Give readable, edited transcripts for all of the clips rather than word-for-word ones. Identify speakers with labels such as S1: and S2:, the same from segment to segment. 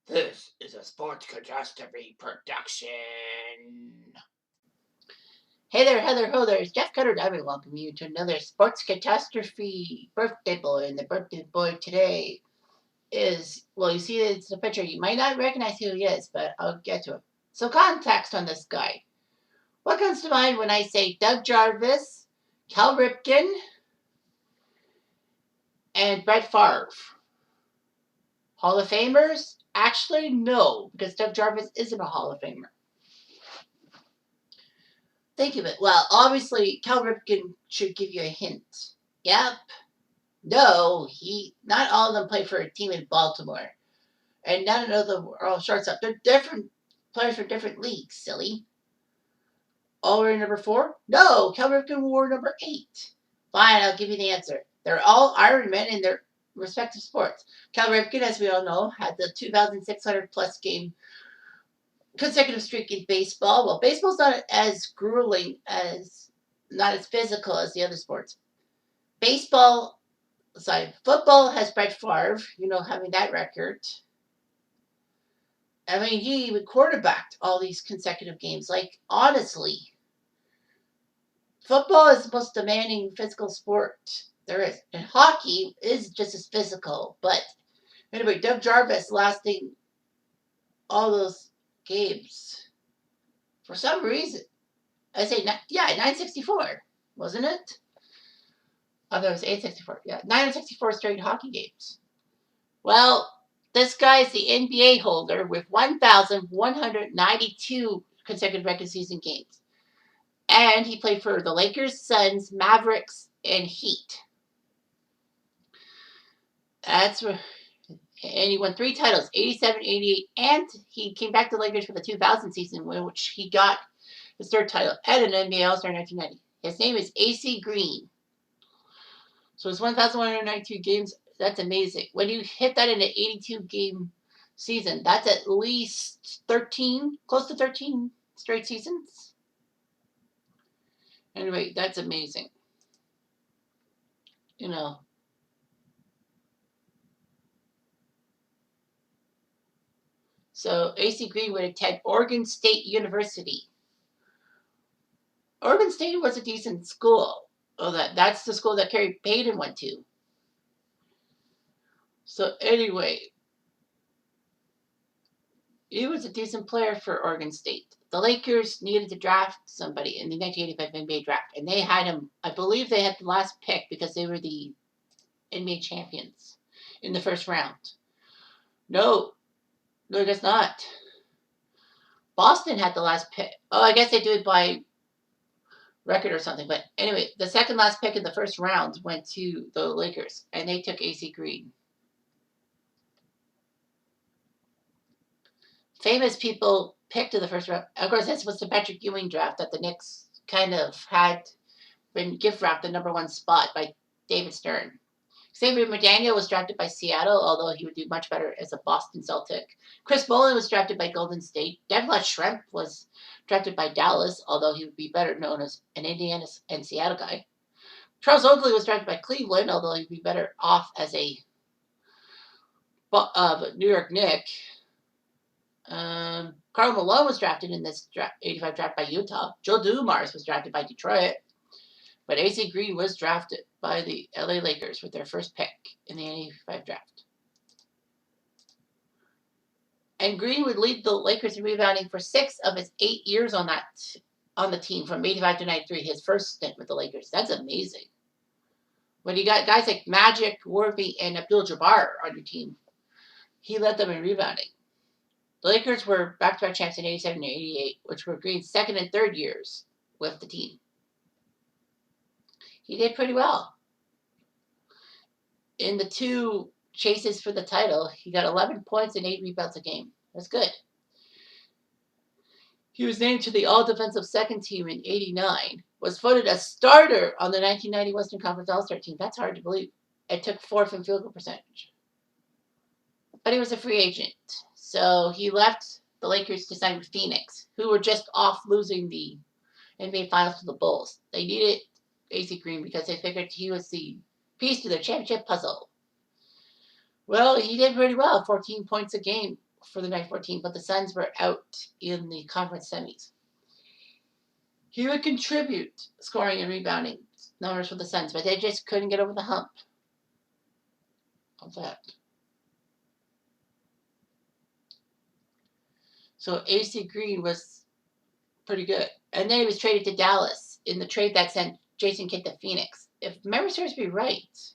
S1: This is a Sports Catastrophe production. Hey there, Heather, ho there. It's Jeff Cutter. I welcome you to another Sports Catastrophe birthday boy. And the birthday boy today is, well, you see it's a picture. You might not recognize who he is, but I'll get to him. So context on this guy. What comes to mind when I say Doug Jarvis, Cal Ripken, and Brett Favre? Hall of Famers? Actually, no, because Doug Jarvis isn't a Hall of Famer. Think of it. Well, obviously, Cal Ripken should give you a hint. Yep. No, not all of them play for a team in Baltimore. And none of them are all shortstop. They're different players for different leagues, silly. All wearing number 4? No, Cal Ripken wore number 8. Fine, I'll give you the answer. They're all Ironmen in their respective sports. Cal Ripken, as we all know, had the 2,600 plus game consecutive streak in baseball. Well, baseball's not as grueling not as physical as the other sports. Football has Brett Favre, having that record. I mean, he quarterbacked all these consecutive games. Like, honestly, football is the most demanding physical sport there is. And hockey is just as physical. But anyway, Doug Jarvis lasting all those games for some reason. I say, 964, wasn't it? Oh, that was 864. Yeah, 964 straight hockey games. Well, this guy's the NBA holder with 1,192 consecutive regular season games. And he played for the Lakers, Suns, Mavericks, and Heat. And he won 3 titles, 87, 88, and he came back to the Lakers for the 2000 season, in which he got his 3rd title and an NBA All-Star in 1990. His name is AC Green. So it's 1,192 games. That's amazing. When you hit that in an 82-game season, that's at least 13, close to 13 straight seasons. Anyway, that's amazing. So AC Green would attend Oregon State University. Oregon State was a decent school. Oh, that's the school that Kerry Payton went to. So anyway, he was a decent player for Oregon State. The Lakers needed to draft somebody in the 1985 NBA draft, and they had him. I believe they had the last pick because they were the NBA champions in the first round. No, I guess not. Boston had the last pick. Oh, I guess they do it by record or something. But anyway, the second last pick in the first round went to the Lakers, and they took AC Green. Famous people picked in the first round. Of course, this was the Patrick Ewing draft that the Knicks kind of had been gift wrapped the number 1 spot by David Stern. Xavier McDaniel was drafted by Seattle, although he would do much better as a Boston Celtic. Chris Mullin was drafted by Golden State. Devlin Shrimp was drafted by Dallas, although he would be better known as an Indiana and Seattle guy. Charles Oakley was drafted by Cleveland, although he'd be better off as a New York Knick. Karl Malone was drafted in this 85 draft by Utah. Joe Dumars was drafted by Detroit. But AC Green was drafted by the LA Lakers with their first pick in the 85 draft. And Green would lead the Lakers in rebounding for 6 of his 8 years on the team from 85 to 93, his first stint with the Lakers. That's amazing. When you got guys like Magic, Worthy, and Abdul-Jabbar on your team, he led them in rebounding. The Lakers were back-to-back champs in 87 and 88, which were Green's 2nd and 3rd years with the team. He did pretty well. In the 2 chases for the title, he got 11 points and 8 rebounds a game. That's good. He was named to the All-Defensive Second Team in 89, was voted a starter on the 1990 Western Conference All-Star Team. That's hard to believe. It took 4th in field goal percentage. But he was a free agent, so he left the Lakers to sign with Phoenix, who were just off losing the NBA Finals to the Bulls. They needed AC Green because they figured he was the piece to their championship puzzle. Well, he did pretty well, 14 points a game for the 94 team, but the Suns were out in the conference semis. He would contribute scoring and rebounding numbers for the Suns, but they just couldn't get over the hump of that. So AC Green was pretty good. And then he was traded to Dallas in the trade that sent Jason Kidd to Phoenix. If memory serves me right,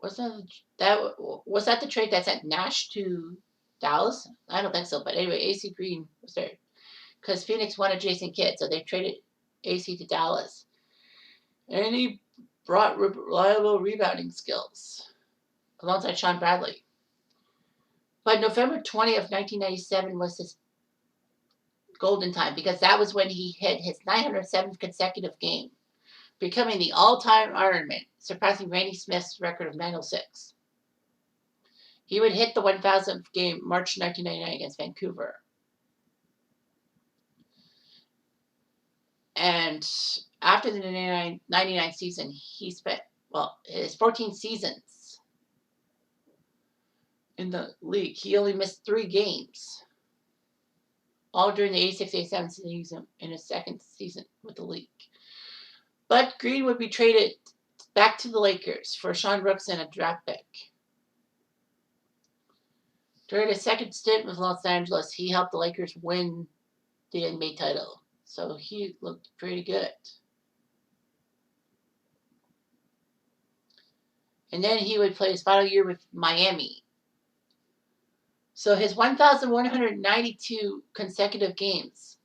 S1: was that the trade that sent Nash to Dallas? I don't think so, but anyway, AC Green was there because Phoenix wanted Jason Kidd, so they traded AC to Dallas, and he brought reliable rebounding skills alongside Sean Bradley. But November 20th, 1997 was his golden time because that was when he hit his 907th consecutive game, becoming the all-time Ironman, surpassing Randy Smith's record of 906. He would hit the 1,000th game March 1999 against Vancouver. And after the 99 season, he spent, his 14 seasons in the league. He only missed 3 games, all during the 86-87 season in his second season with the league. But Green would be traded back to the Lakers for Sean Brooks and a draft pick. During his second stint with Los Angeles, he helped the Lakers win the NBA title. So he looked pretty good. And then he would play his final year with Miami. So his 1,192 consecutive games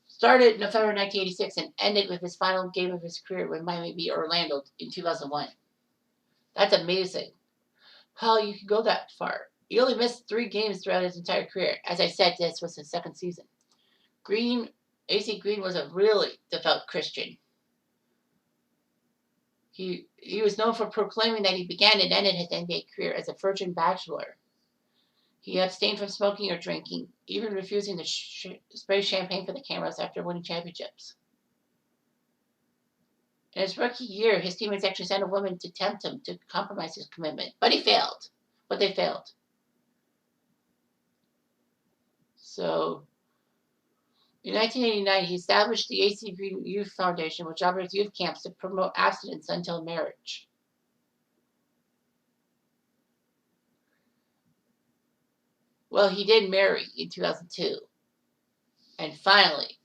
S1: started in November 1986 and ended with his final game of his career when Miami beat Orlando in 2001. That's amazing. How you could go that far. He only missed 3 games throughout his entire career. As I said, this was his second season. AC Green was a really devout Christian. He was known for proclaiming that he began and ended his NBA career as a virgin bachelor. He abstained from smoking or drinking, even refusing to spray champagne for the cameras after winning championships. In his rookie year, his teammates actually sent a woman to tempt him to compromise his commitment, but they failed. So, in 1989, he established the AC Green Youth Foundation, which operates youth camps to promote abstinence until marriage. Well, he did marry in 2002, and finally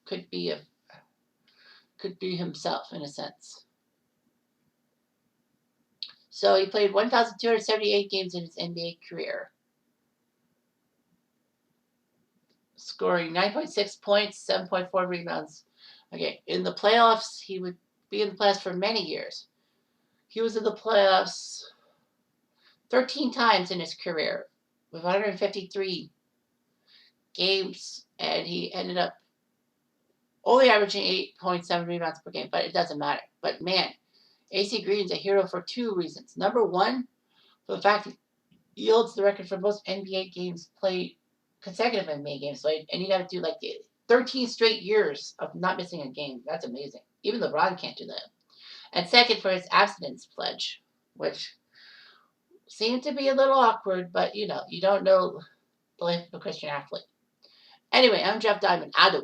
S1: could be himself in a sense. So he played 1,278 games in his NBA career, scoring 9.6 points, 7.4 rebounds. Okay, in the playoffs, he would be in the playoffs for many years. He was in the playoffs 13 times in his career with 153 games, and he ended up only averaging 8.7 rebounds per game, but it doesn't matter. But man, AC Green's a hero for 2 reasons. Number one, for the fact he holds the record for most NBA games played, consecutive NBA games played, and you got to do like 13 straight years of not missing a game. That's amazing. Even LeBron can't do that. And second, for his abstinence pledge, which seemed to be a little awkward, but you don't know the life of a Christian athlete. Anyway, I'm Jeff Diamond. Adu.